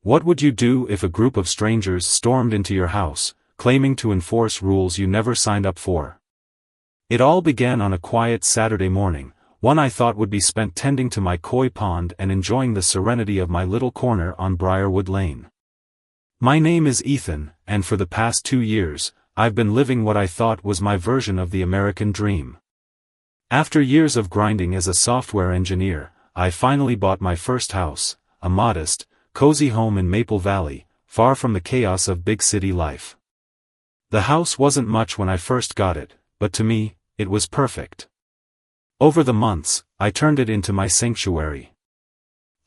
What would you do if a group of strangers stormed into your house, claiming to enforce rules you never signed up for? It all began on a quiet Saturday morning, one I thought would be spent tending to my koi pond and enjoying the serenity of my little corner on Briarwood Lane. My name is Ethan, and for the past 2 years, I've been living what I thought was my version of the American dream. After years of grinding as a software engineer, I finally bought my first house, a modest, cozy home in Maple Valley, far from the chaos of big city life. The house wasn't much when I first got it, but to me, it was perfect. Over the months, I turned it into my sanctuary.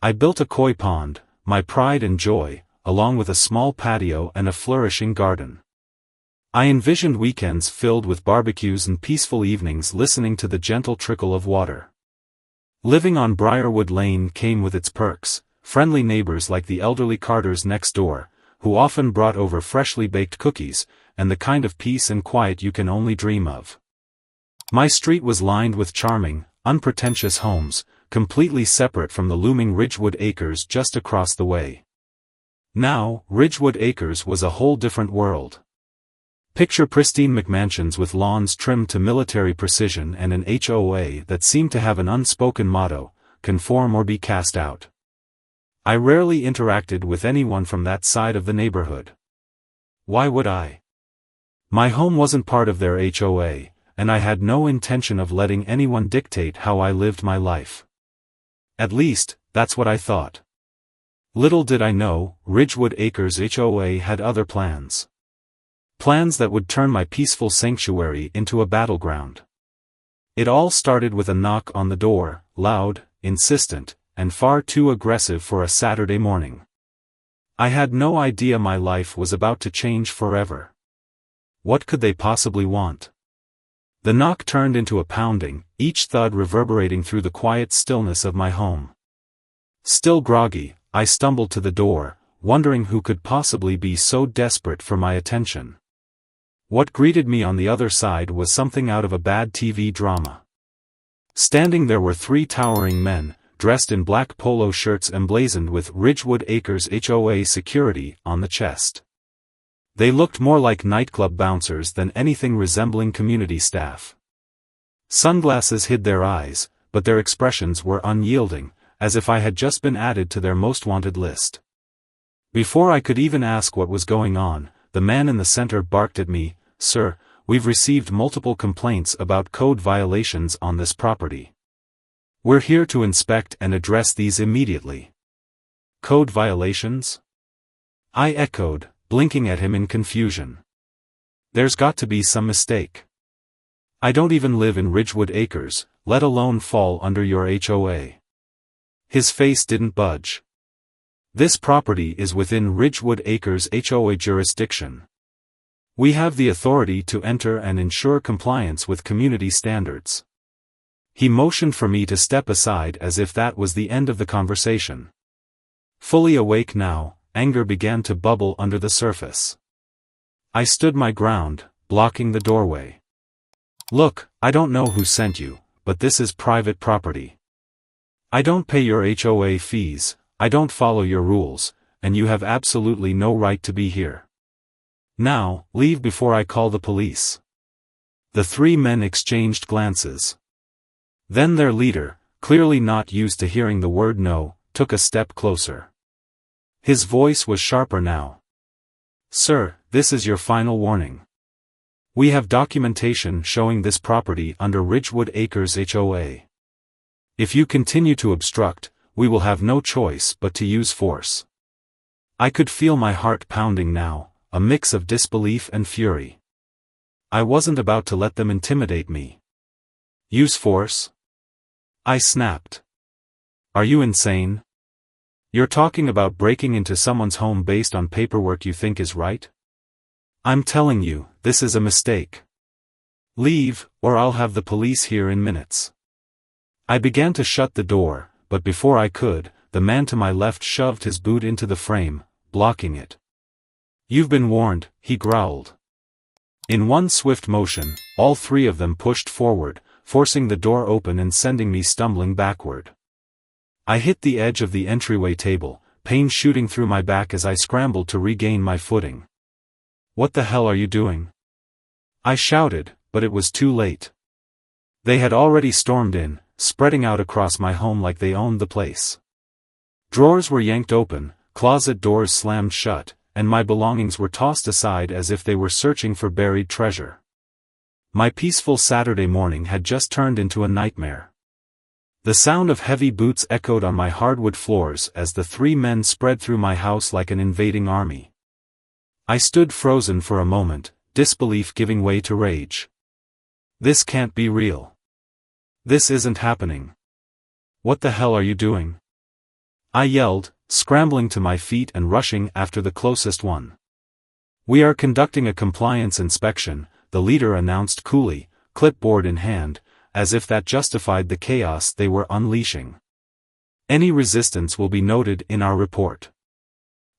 I built a koi pond, my pride and joy, along with a small patio and a flourishing garden. I envisioned weekends filled with barbecues and peaceful evenings listening to the gentle trickle of water. Living on Briarwood Lane came with its perks, friendly neighbors like the elderly Carters next door, who often brought over freshly baked cookies, and the kind of peace and quiet you can only dream of. My street was lined with charming, unpretentious homes, completely separate from the looming Ridgewood Acres just across the way. Now, Ridgewood Acres was a whole different world. Picture pristine McMansions with lawns trimmed to military precision and an HOA that seemed to have an unspoken motto, conform or be cast out. I rarely interacted with anyone from that side of the neighborhood. Why would I? My home wasn't part of their HOA, and I had no intention of letting anyone dictate how I lived my life. At least, that's what I thought. Little did I know, Ridgewood Acres HOA had other plans. Plans that would turn my peaceful sanctuary into a battleground. It all started with a knock on the door, loud, insistent, and far too aggressive for a Saturday morning. I had no idea my life was about to change forever. What could they possibly want? The knock turned into a pounding, each thud reverberating through the quiet stillness of my home. Still groggy, I stumbled to the door, wondering who could possibly be so desperate for my attention. What greeted me on the other side was something out of a bad TV drama. Standing there were 3 towering men, dressed in black polo shirts emblazoned with Ridgewood Acres HOA security on the chest. They looked more like nightclub bouncers than anything resembling community staff. Sunglasses hid their eyes, but their expressions were unyielding, as if I had just been added to their most wanted list. Before I could even ask what was going on, the man in the center barked at me, "Sir, we've received multiple complaints about code violations on this property. We're here to inspect and address these immediately." Code violations? I echoed, blinking at him in confusion. There's got to be some mistake. I don't even live in Ridgewood Acres, let alone fall under your HOA. His face didn't budge. This property is within Ridgewood Acres HOA jurisdiction. We have the authority to enter and ensure compliance with community standards. He motioned for me to step aside as if that was the end of the conversation. Fully awake now, anger began to bubble under the surface. I stood my ground, blocking the doorway. "Look, I don't know who sent you, but this is private property. I don't pay your HOA fees, I don't follow your rules, and you have absolutely no right to be here. Now, leave before I call the police." The 3 men exchanged glances. Then their leader, clearly not used to hearing the word no, took a step closer. His voice was sharper now. "Sir, this is your final warning. We have documentation showing this property under Ridgewood Acres HOA. If you continue to obstruct, we will have no choice but to use force." I could feel my heart pounding now, a mix of disbelief and fury. I wasn't about to let them intimidate me. Use force? I snapped. Are you insane? You're talking about breaking into someone's home based on paperwork you think is right? I'm telling you, this is a mistake. Leave, or I'll have the police here in minutes. I began to shut the door, but before I could, the man to my left shoved his boot into the frame, blocking it. "You've been warned," he growled. In one swift motion, all 3 of them pushed forward, forcing the door open and sending me stumbling backward. I hit the edge of the entryway table, pain shooting through my back as I scrambled to regain my footing. "What the hell are you doing?" I shouted, but it was too late. They had already stormed in, spreading out across my home like they owned the place. Drawers were yanked open, closet doors slammed shut, and my belongings were tossed aside as if they were searching for buried treasure. My peaceful Saturday morning had just turned into a nightmare. The sound of heavy boots echoed on my hardwood floors as the three men spread through my house like an invading army. I stood frozen for a moment, disbelief giving way to rage. This can't be real. This isn't happening. What the hell are you doing? I yelled, scrambling to my feet and rushing after the closest one. "We are conducting a compliance inspection," the leader announced coolly, clipboard in hand, as if that justified the chaos they were unleashing. "Any resistance will be noted in our report."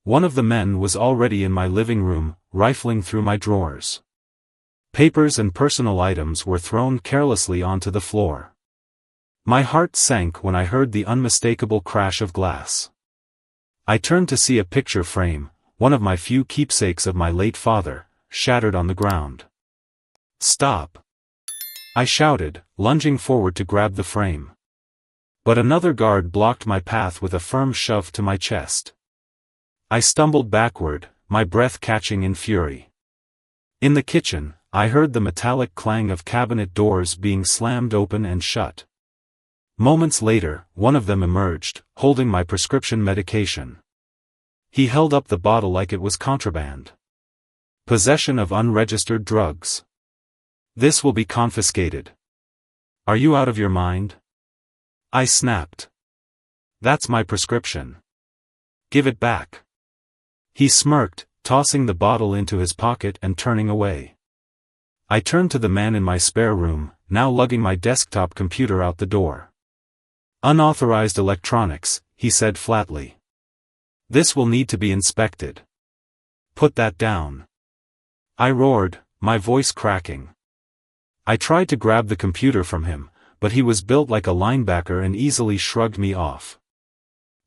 One of the men was already in my living room, rifling through my drawers. Papers and personal items were thrown carelessly onto the floor. My heart sank when I heard the unmistakable crash of glass. I turned to see a picture frame, one of my few keepsakes of my late father, shattered on the ground. "Stop!" I shouted, lunging forward to grab the frame. But another guard blocked my path with a firm shove to my chest. I stumbled backward, my breath catching in fury. In the kitchen, I heard the metallic clang of cabinet doors being slammed open and shut. Moments later, one of them emerged, holding my prescription medication. He held up the bottle like it was contraband. "Possession of unregistered drugs. This will be confiscated." "Are you out of your mind?" I snapped. "That's my prescription. Give it back." He smirked, tossing the bottle into his pocket and turning away. I turned to the man in my spare room, now lugging my desktop computer out the door. "Unauthorized electronics," he said flatly. "This will need to be inspected. Put that down." I roared, my voice cracking. I tried to grab the computer from him, but he was built like a linebacker and easily shrugged me off.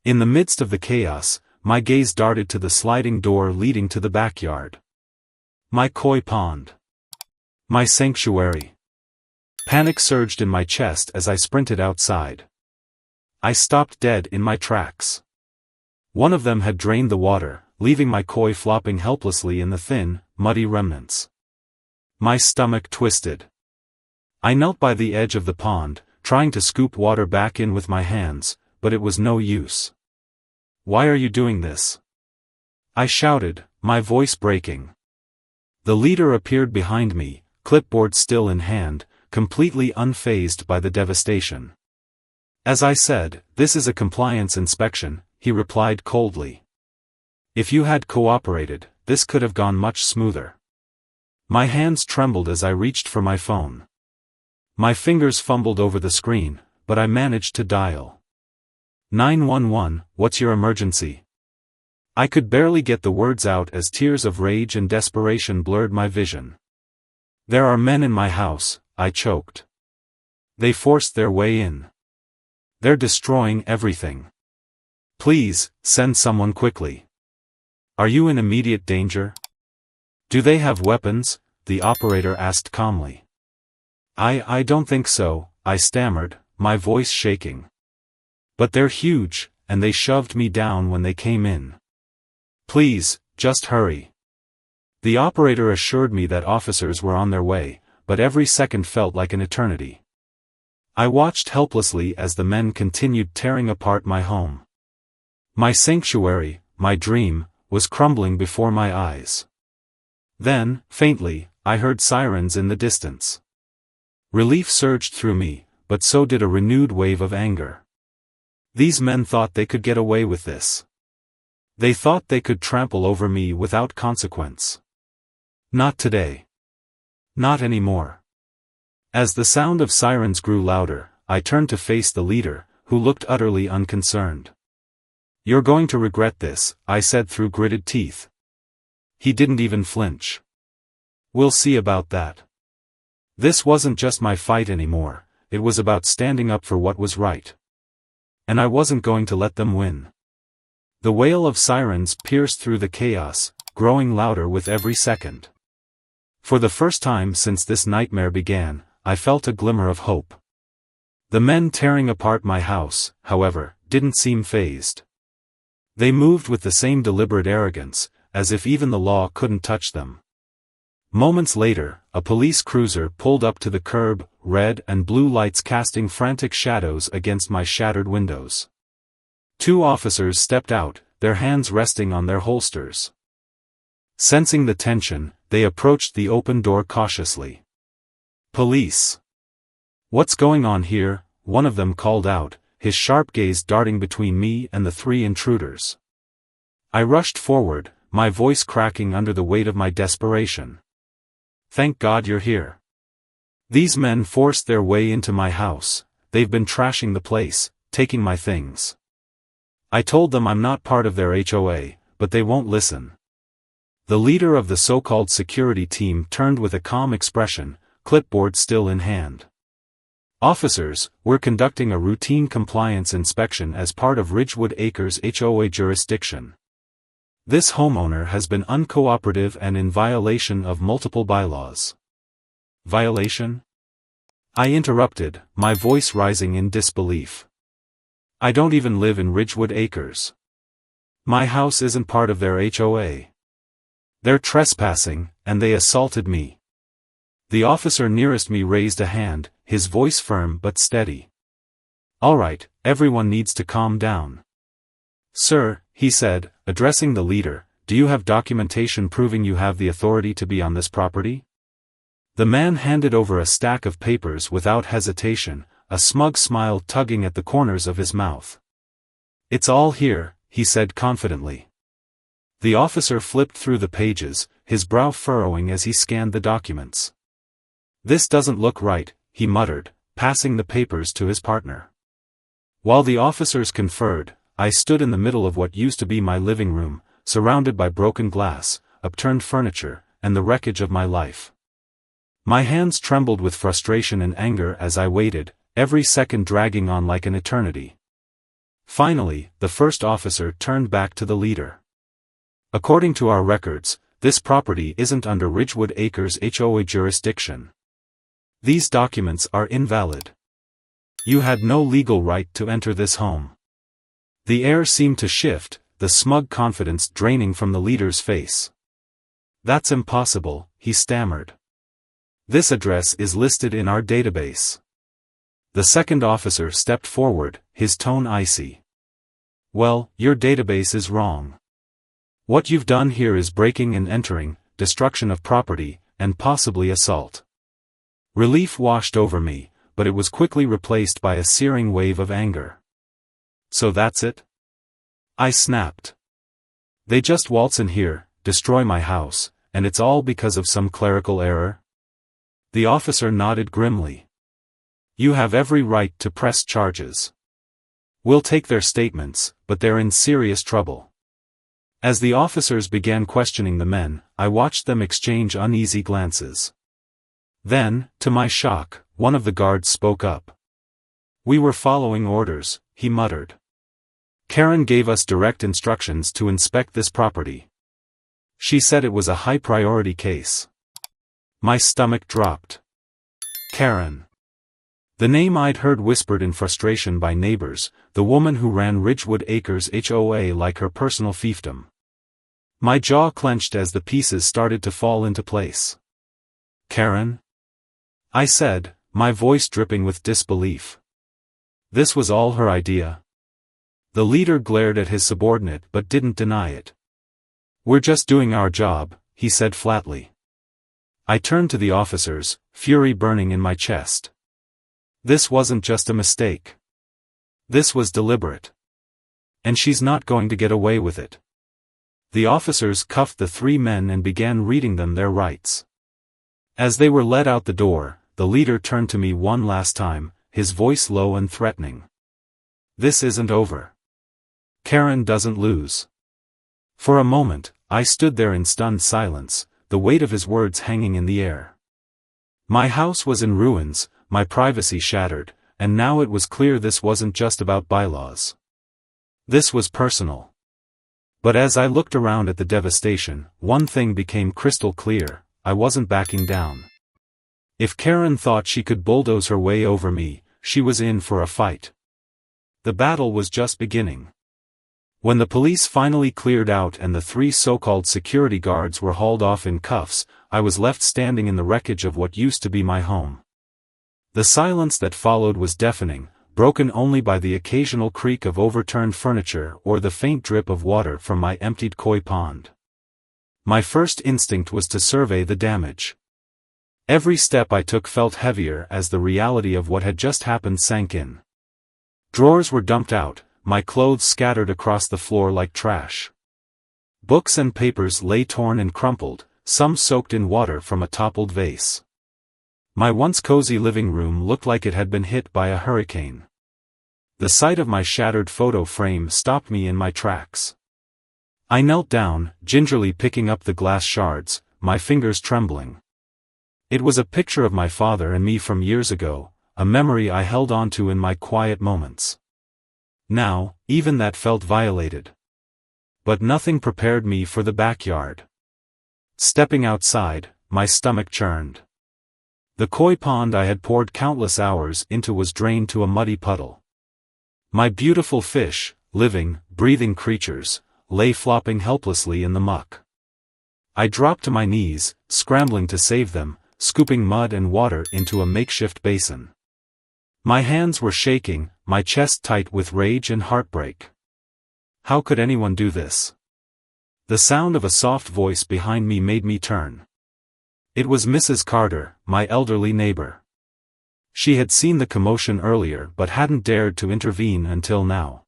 In the midst of the chaos, my gaze darted to the sliding door leading to the backyard. My koi pond. My sanctuary. Panic surged in my chest as I sprinted outside. I stopped dead in my tracks. One of them had drained the water, leaving my koi flopping helplessly in the thin, muddy remnants. My stomach twisted. I knelt by the edge of the pond, trying to scoop water back in with my hands, but it was no use. "Why are you doing this?" I shouted, my voice breaking. The leader appeared behind me, clipboard still in hand, completely unfazed by the devastation. "As I said, this is a compliance inspection," he replied coldly. "If you had cooperated, this could have gone much smoother." My hands trembled as I reached for my phone. My fingers fumbled over the screen, but I managed to dial. 911, "What's your emergency?" I could barely get the words out as tears of rage and desperation blurred my vision. "There are men in my house," I choked. "They forced their way in. They're destroying everything. Please, send someone quickly." "Are you in immediate danger?" "Do they have weapons?" the operator asked calmly. I don't think so," I stammered, my voice shaking. "But they're huge, and they shoved me down when they came in. Please, just hurry." The operator assured me that officers were on their way, but every second felt like an eternity. I watched helplessly as the men continued tearing apart my home. My sanctuary, my dream, was crumbling before my eyes. Then, faintly, I heard sirens in the distance. Relief surged through me, but so did a renewed wave of anger. These men thought they could get away with this. They thought they could trample over me without consequence. Not today. Not anymore. As the sound of sirens grew louder, I turned to face the leader, who looked utterly unconcerned. "You're going to regret this," I said through gritted teeth. He didn't even flinch. "We'll see about that." This wasn't just my fight anymore, it was about standing up for what was right. And I wasn't going to let them win. The wail of sirens pierced through the chaos, growing louder with every second. For the first time since this nightmare began, I felt a glimmer of hope. The men tearing apart my house, however, didn't seem fazed. They moved with the same deliberate arrogance, as if even the law couldn't touch them. Moments later, a police cruiser pulled up to the curb, red and blue lights casting frantic shadows against my shattered windows. 2 officers stepped out, their hands resting on their holsters. Sensing the tension, they approached the open door cautiously. "Police! What's going on here?" one of them called out, his sharp gaze darting between me and the 3 intruders. I rushed forward, my voice cracking under the weight of my desperation. "Thank God you're here. These men forced their way into my house, they've been trashing the place, taking my things. I told them I'm not part of their HOA, but they won't listen." The leader of the so-called security team turned with a calm expression, clipboard still in hand. "Officers, we're conducting a routine compliance inspection as part of Ridgewood Acres HOA jurisdiction. This homeowner has been uncooperative and in violation of multiple bylaws." "Violation?" I interrupted, my voice rising in disbelief. "I don't even live in Ridgewood Acres. My house isn't part of their HOA. They're trespassing, and they assaulted me." The officer nearest me raised a hand, his voice firm but steady. "All right, everyone needs to calm down. Sir," he said, addressing the leader, "do you have documentation proving you have the authority to be on this property?" The man handed over a stack of papers without hesitation, a smug smile tugging at the corners of his mouth. "It's all here," he said confidently. The officer flipped through the pages, his brow furrowing as he scanned the documents. "This doesn't look right," he muttered, passing the papers to his partner. While the officers conferred, I stood in the middle of what used to be my living room, surrounded by broken glass, upturned furniture, and the wreckage of my life. My hands trembled with frustration and anger as I waited, every second dragging on like an eternity. Finally, the first officer turned back to the leader. "According to our records, this property isn't under Ridgewood Acres HOA jurisdiction. These documents are invalid. You had no legal right to enter this home." The air seemed to shift, the smug confidence draining from the leader's face. "That's impossible," he stammered. "This address is listed in our database." The second officer stepped forward, his tone icy. "Well, your database is wrong. What you've done here is breaking and entering, destruction of property, and possibly assault." Relief washed over me, but it was quickly replaced by a searing wave of anger. "So that's it?" I snapped. "They just waltz in here, destroy my house, and it's all because of some clerical error?" The officer nodded grimly. "You have every right to press charges. We'll take their statements, but they're in serious trouble." As the officers began questioning the men, I watched them exchange uneasy glances. Then, to my shock, one of the guards spoke up. "We were following orders," he muttered. "Karen gave us direct instructions to inspect this property. She said it was a high-priority case." My stomach dropped. Karen. The name I'd heard whispered in frustration by neighbors, the woman who ran Ridgewood Acres HOA like her personal fiefdom. My jaw clenched as the pieces started to fall into place. "Karen?" I said, my voice dripping with disbelief. This was all her idea? The leader glared at his subordinate but didn't deny it. "We're just doing our job," he said flatly. I turned to the officers, fury burning in my chest. This wasn't just a mistake. This was deliberate. And she's not going to get away with it. The officers cuffed the 3 men and began reading them their rights. As they were led out the door, the leader turned to me one last time, his voice low and threatening. "This isn't over. Karen doesn't lose." For a moment, I stood there in stunned silence, the weight of his words hanging in the air. My house was in ruins, my privacy shattered, and now it was clear this wasn't just about bylaws. This was personal. But as I looked around at the devastation, one thing became crystal clear: I wasn't backing down. If Karen thought she could bulldoze her way over me, she was in for a fight. The battle was just beginning. When the police finally cleared out and the 3 so-called security guards were hauled off in cuffs, I was left standing in the wreckage of what used to be my home. The silence that followed was deafening, broken only by the occasional creak of overturned furniture or the faint drip of water from my emptied koi pond. My first instinct was to survey the damage. Every step I took felt heavier as the reality of what had just happened sank in. Drawers were dumped out, my clothes scattered across the floor like trash. Books and papers lay torn and crumpled, some soaked in water from a toppled vase. My once cozy living room looked like it had been hit by a hurricane. The sight of my shattered photo frame stopped me in my tracks. I knelt down, gingerly picking up the glass shards, my fingers trembling. It was a picture of my father and me from years ago, a memory I held onto in my quiet moments. Now, even that felt violated. But nothing prepared me for the backyard. Stepping outside, my stomach churned. The koi pond I had poured countless hours into was drained to a muddy puddle. My beautiful fish, living, breathing creatures, lay flopping helplessly in the muck. I dropped to my knees, scrambling to save them, scooping mud and water into a makeshift basin. My hands were shaking, my chest tight with rage and heartbreak. How could anyone do this? The sound of a soft voice behind me made me turn. It was Mrs. Carter, my elderly neighbor. She had seen the commotion earlier but hadn't dared to intervene until now.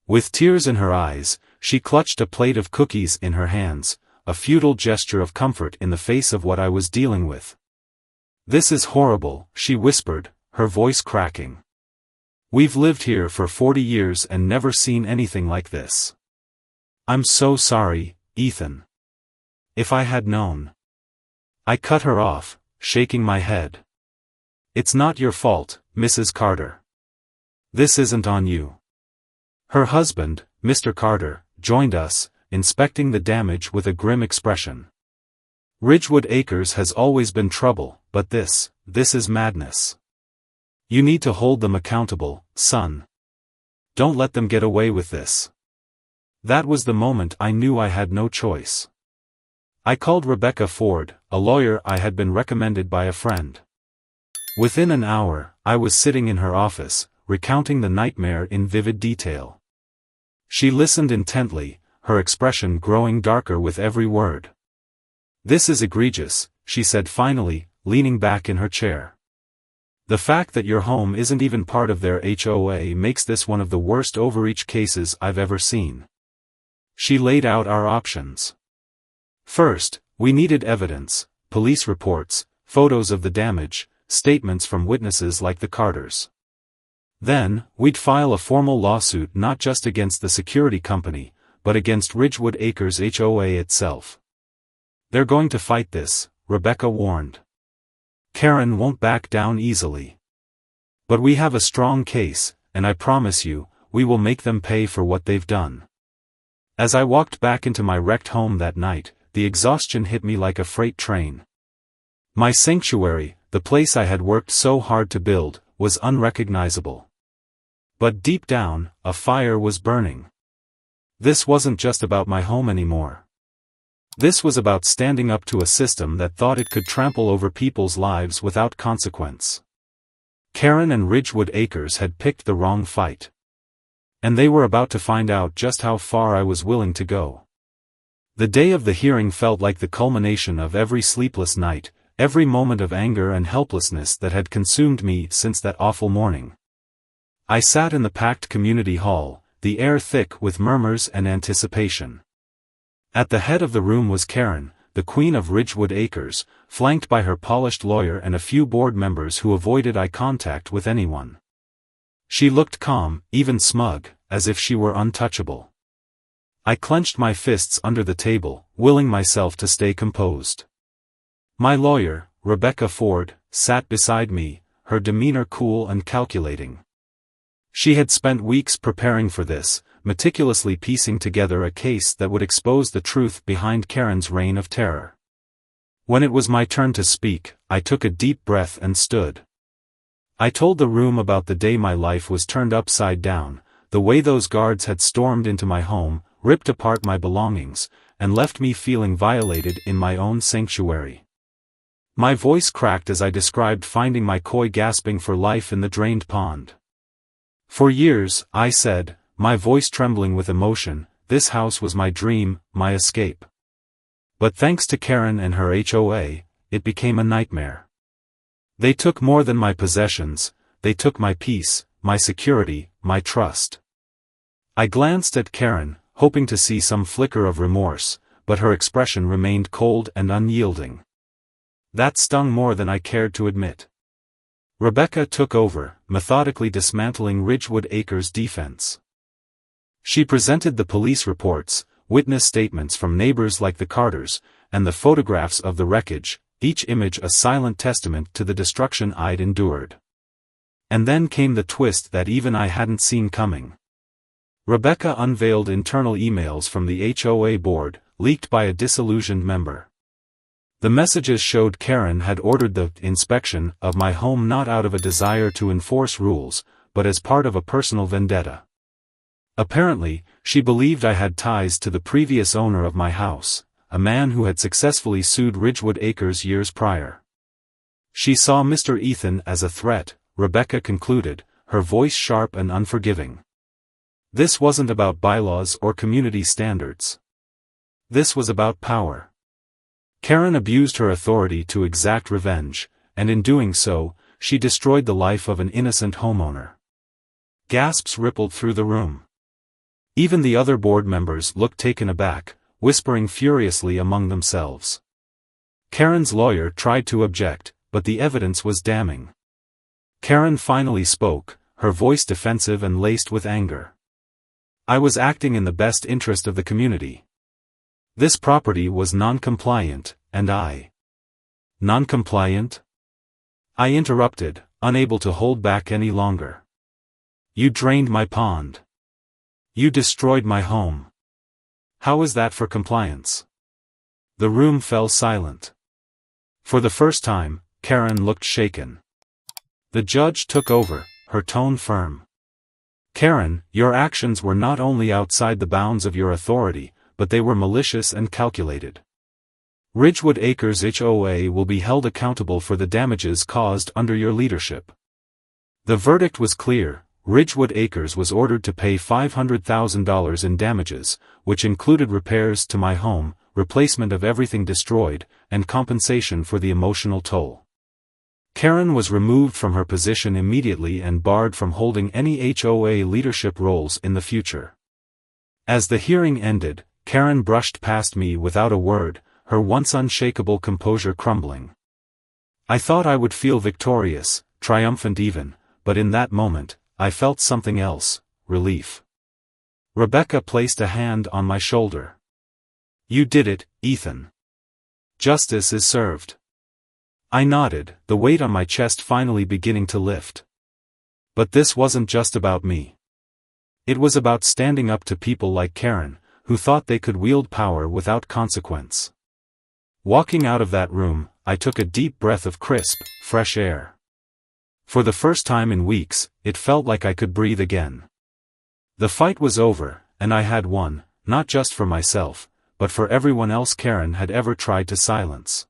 With tears in her eyes, she clutched a plate of cookies in her hands, a futile gesture of comfort in the face of what I was dealing with. "This is horrible," she whispered, her voice cracking. "We've lived here for 40 years and never seen anything like this. I'm so sorry, Ethan. If I had known." I cut her off, shaking my head. "It's not your fault, Mrs. Carter. This isn't on you." Her husband, Mr. Carter, joined us, inspecting the damage with a grim expression. "Ridgewood Acres has always been trouble, but this is madness. You need to hold them accountable, son. Don't let them get away with this." That was the moment I knew I had no choice. I called Rebecca Ford, a lawyer I had been recommended by a friend. Within an hour, I was sitting in her office, recounting the nightmare in vivid detail. She listened intently, her expression growing darker with every word. "This is egregious," she said finally, leaning back in her chair. "The fact that your home isn't even part of their HOA makes this one of the worst overreach cases I've ever seen." She laid out our options. First, we needed evidence, police reports, photos of the damage, statements from witnesses like the Carters. Then, we'd file a formal lawsuit not just against the security company, but against Ridgewood Acres HOA itself. "They're going to fight this," Rebecca warned. "Karen won't back down easily. But we have a strong case, and I promise you, we will make them pay for what they've done." As I walked back into my wrecked home that night, the exhaustion hit me like a freight train. My sanctuary, the place I had worked so hard to build, was unrecognizable. But deep down, a fire was burning. This wasn't just about my home anymore. This was about standing up to a system that thought it could trample over people's lives without consequence. Karen and Ridgewood Acres had picked the wrong fight. And they were about to find out just how far I was willing to go. The day of the hearing felt like the culmination of every sleepless night, every moment of anger and helplessness that had consumed me since that awful morning. I sat in the packed community hall, the air thick with murmurs and anticipation. At the head of the room was Karen, the queen of Ridgewood Acres, flanked by her polished lawyer and a few board members who avoided eye contact with anyone. She looked calm, even smug, as if she were untouchable. I clenched my fists under the table, willing myself to stay composed. My lawyer, Rebecca Ford, sat beside me, her demeanor cool and calculating. She had spent weeks preparing for this, meticulously piecing together a case that would expose the truth behind Karen's reign of terror. When it was my turn to speak, I took a deep breath and stood. I told the room about the day my life was turned upside down, the way those guards had stormed into my home, ripped apart my belongings, and left me feeling violated in my own sanctuary. My voice cracked as I described finding my koi gasping for life in the drained pond. For years, I said, my voice trembling with emotion, this house was my dream, my escape. But thanks to Karen and her HOA, it became a nightmare. They took more than my possessions, they took my peace, my security, my trust. I glanced at Karen, hoping to see some flicker of remorse, but her expression remained cold and unyielding. That stung more than I cared to admit. Rebecca took over, methodically dismantling Ridgewood Acres' defense. She presented the police reports, witness statements from neighbors like the Carters, and the photographs of the wreckage, each image a silent testament to the destruction I'd endured. And then came the twist that even I hadn't seen coming. Rebecca unveiled internal emails from the HOA board, leaked by a disillusioned member. The messages showed Karen had ordered the inspection of my home not out of a desire to enforce rules, but as part of a personal vendetta. Apparently, she believed I had ties to the previous owner of my house, a man who had successfully sued Ridgewood Acres years prior. She saw Mr. Ethan as a threat, Rebecca concluded, her voice sharp and unforgiving. This wasn't about bylaws or community standards. This was about power. Karen abused her authority to exact revenge, and in doing so, she destroyed the life of an innocent homeowner. Gasps rippled through the room. Even the other board members looked taken aback, whispering furiously among themselves. Karen's lawyer tried to object, but the evidence was damning. Karen finally spoke, her voice defensive and laced with anger. I was acting in the best interest of the community. This property was non-compliant, and I. Non-compliant? I interrupted, unable to hold back any longer. You drained my pond. You destroyed my home. How is that for compliance? The room fell silent. For the first time, Karen looked shaken. The judge took over, her tone firm. Karen, your actions were not only outside the bounds of your authority, but they were malicious and calculated. Ridgewood Acres HOA will be held accountable for the damages caused under your leadership. The verdict was clear. Ridgewood Acres was ordered to pay $500,000 in damages, which included repairs to my home, replacement of everything destroyed, and compensation for the emotional toll. Karen was removed from her position immediately and barred from holding any HOA leadership roles in the future. As the hearing ended, Karen brushed past me without a word, her once unshakable composure crumbling. I thought I would feel victorious, triumphant even, but in that moment, I felt something else, relief. Rebecca placed a hand on my shoulder. You did it, Ethan. Justice is served. I nodded, the weight on my chest finally beginning to lift. But this wasn't just about me. It was about standing up to people like Karen, who thought they could wield power without consequence. Walking out of that room, I took a deep breath of crisp, fresh air. For the first time in weeks, it felt like I could breathe again. The fight was over, and I had won, not just for myself, but for everyone else Karen had ever tried to silence.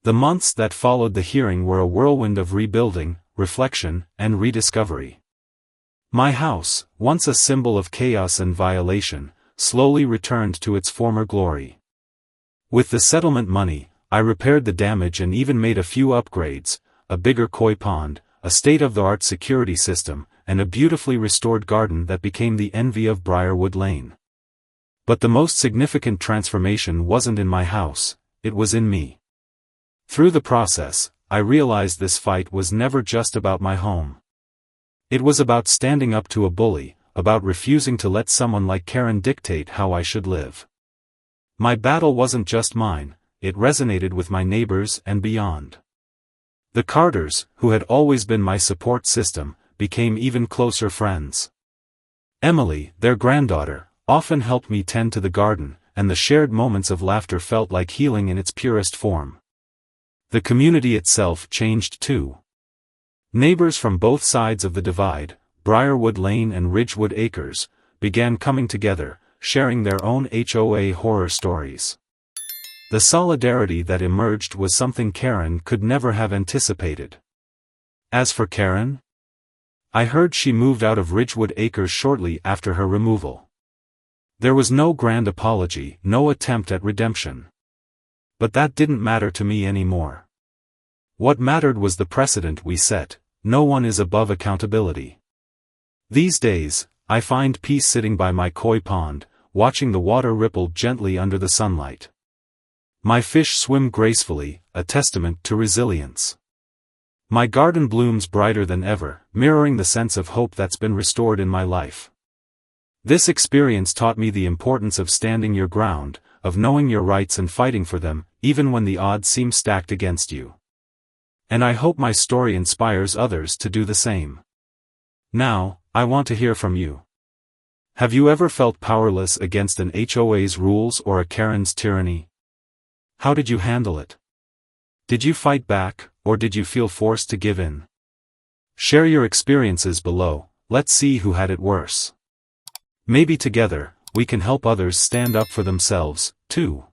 The months that followed the hearing were a whirlwind of rebuilding, reflection, and rediscovery. My house, once a symbol of chaos and violation, slowly returned to its former glory. With the settlement money, I repaired the damage and even made a few upgrades, a bigger koi pond, a state-of-the-art security system, and a beautifully restored garden that became the envy of Briarwood Lane. But the most significant transformation wasn't in my house, it was in me. Through the process, I realized this fight was never just about my home. It was about standing up to a bully, about refusing to let someone like Karen dictate how I should live. My battle wasn't just mine, it resonated with my neighbors and beyond. The Carters, who had always been my support system, became even closer friends. Emily, their granddaughter, often helped me tend to the garden, and the shared moments of laughter felt like healing in its purest form. The community itself changed too. Neighbors from both sides of the divide, Briarwood Lane and Ridgewood Acres, began coming together, sharing their own HOA horror stories. The solidarity that emerged was something Karen could never have anticipated. As for Karen, I heard she moved out of Ridgewood Acres shortly after her removal. There was no grand apology, no attempt at redemption. But that didn't matter to me anymore. What mattered was the precedent we set: no one is above accountability. These days, I find peace sitting by my koi pond, watching the water ripple gently under the sunlight. My fish swim gracefully, a testament to resilience. My garden blooms brighter than ever, mirroring the sense of hope that's been restored in my life. This experience taught me the importance of standing your ground, of knowing your rights and fighting for them, even when the odds seem stacked against you. And I hope my story inspires others to do the same. Now, I want to hear from you. Have you ever felt powerless against an HOA's rules or a Karen's tyranny? How did you handle it? Did you fight back, or did you feel forced to give in? Share your experiences below. Let's see who had it worse. Maybe together, we can help others stand up for themselves, too.